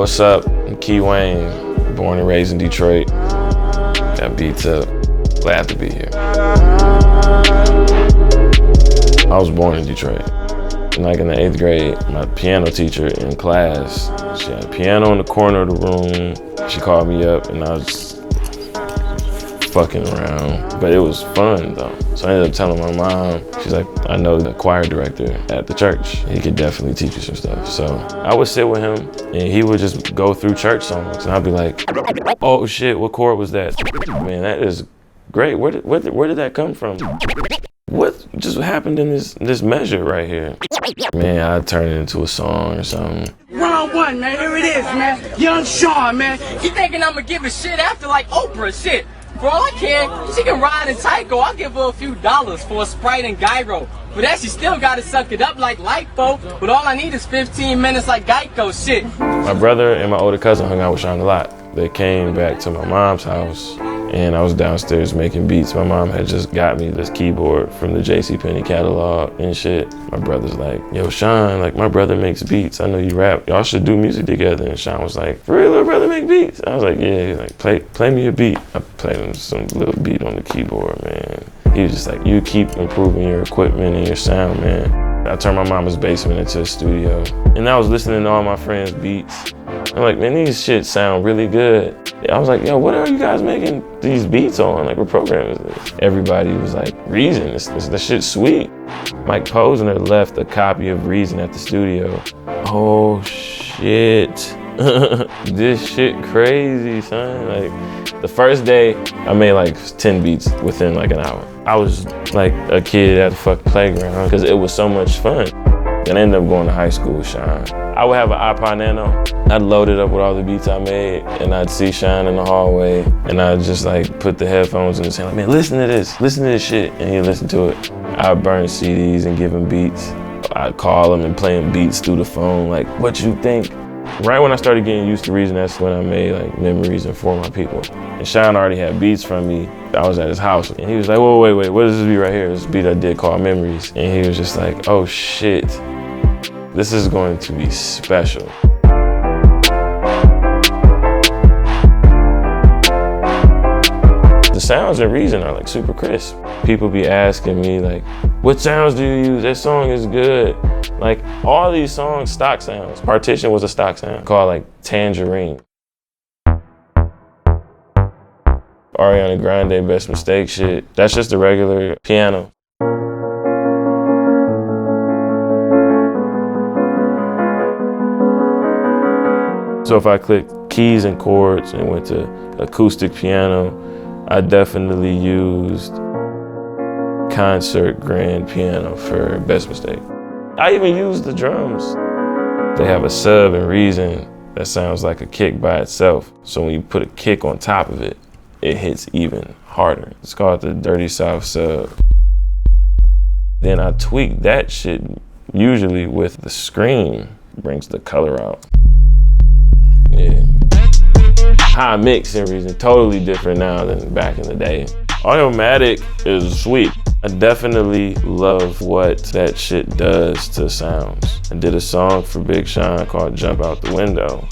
What's up? I'm Key Wane, born and raised in Detroit. Got beats up. Glad to be here. I was born in Detroit. Like in the 8th grade, my piano teacher in class, she had a piano in the corner of the room. She called me up and I was fucking around, but it was fun though. So I ended up telling my mom, she's like, I know the choir director at the church. He could definitely teach you some stuff. So I would sit with him and he would just go through church songs and I'd be like, oh shit, what chord was that? Man, that is great. Where did that come from? What just happened in this measure right here? Man, I'd turn it into a song or something. Round one, man, here it is, man. Young Sean, man. You thinking I'm gonna give a shit after like Oprah shit? For all I care, she can ride in Tyco. I'll give her a few dollars for a Sprite and gyro. For that, she still gotta suck it up like Lipo. But all I need is 15 minutes like Geico shit. My brother and my older cousin hung out with Sean a lot. They came back to my mom's house and I was downstairs making beats. My mom had just got me this keyboard from the JCPenney catalog and shit. My brother's like, yo, Sean, like my brother makes beats. I know you rap. Y'all should do music together. And Sean was like, for real, little brother make beats? I was like, yeah. He's like, play me a beat. I played him some little beat on the keyboard, man. He was just like, you keep improving your equipment and your sound, man. I turned my mama's basement into a studio. And I was listening to all my friends' beats. I'm like, man, these shit sound really good. I was like, yo, what are you guys making these beats on? Like, what program is this? Everybody was like, Reason, this shit's sweet. Mike Posner left a copy of Reason at the studio. Oh, shit. This shit crazy, son. Like, the first day, I made like 10 beats within like an hour. I was like a kid at the fucking playground because it was so much fun. And I ended up going to high school with Sean. I would have an iPod Nano. I'd load it up with all the beats I made and I'd see Sean in the hallway and I'd just like put the headphones in his hand, like, man, listen to this shit. And he'd listen to it. I'd burn CDs and give him beats. I'd call him and play him beats through the phone, like, what you think? Right when I started getting used to Reason, that's when I made like Memories and For My People. And Sean already had beats from me. I was at his house and he was like, whoa, wait, what is this beat right here? This beat I did called Memories. And he was just like, oh shit, this is going to be special. The sounds in Reason are like super crisp. People be asking me like, what sounds do you use? That song is good. Like all these songs, stock sounds. Partition was a stock sound called like Tangerine. Ariana Grande, Best Mistake shit. That's just a regular piano. So if I clicked keys and chords and went to acoustic piano, I definitely used concert grand piano for Best Mistake. I even used the drums. They have a sub in Reason that sounds like a kick by itself. So when you put a kick on top of it, it hits even harder. It's called the Dirty South sub. Then I tweak that shit usually with the scream, brings the color out. Yeah. How I mix in Reason, totally different now than back in the day. Audiomatic is sweet. I definitely love what that shit does to sounds. I did a song for Big Sean called Jump Out the Window.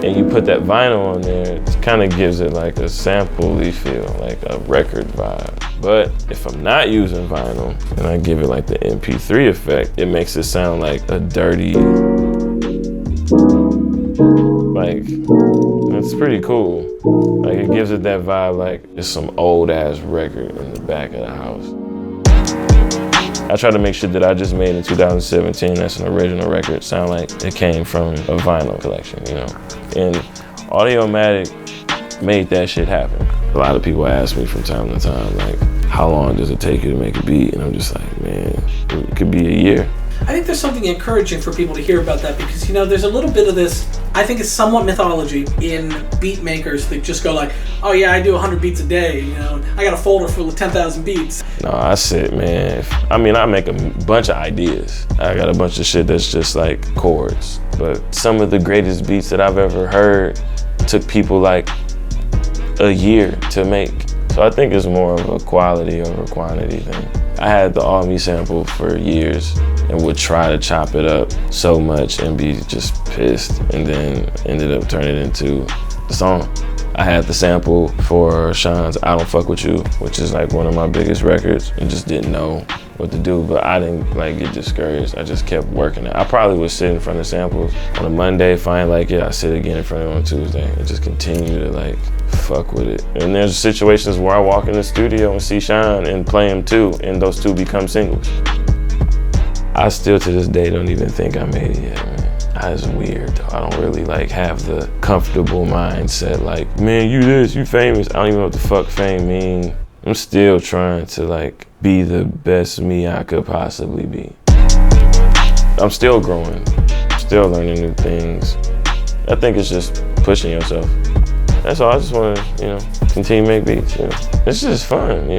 And you put that vinyl on there, it kind of gives it like a sample-y feel, like a record vibe. But if I'm not using vinyl and I give it like the MP3 effect, it makes it sound like a dirty, like, it's pretty cool. Like it gives it that vibe like it's some old ass record in the back of the house. I try to make shit that I just made in 2017 that's an original record sound like it came from a vinyl collection, you know? And Audiomatic made that shit happen. A lot of people ask me from time to time, like, how long does it take you to make a beat? And I'm just like, man, it could be a year. I think there's something encouraging for people to hear about that because, you know, there's a little bit of this, I think it's somewhat mythology in beat makers that just go like, oh yeah, I do 100 beats a day, you know, I got a folder full of 10,000 beats. No, I sit, man, I make a bunch of ideas. I got a bunch of shit that's just like chords. But some of the greatest beats that I've ever heard took people like a year to make. So So I think it's more of a quality over quantity thing. I had the All Me sample for years and would try to chop it up so much and be just pissed, and then ended up turning it into the song. I had the sample for Sean's I Don't Fuck With You, which is like one of my biggest records, and just didn't know what to do, but I didn't like get discouraged. I just kept working it. I probably would sit in front of samples on a Monday, if I ain't like it, I sit again in front of it on Tuesday and just continue to like fuck with it. And there's situations where I walk in the studio and see Sean and play him too, and those two become singles. I still to this day don't even think I made it yet, man. That's weird though. I don't really like have the comfortable mindset like, man, you this, you famous. I don't even know what the fuck fame mean. I'm still trying to like be the best me I could possibly be. I'm still growing, still learning new things. I think it's just pushing yourself. That's all. I just want to, continue to make beats, It's just fun,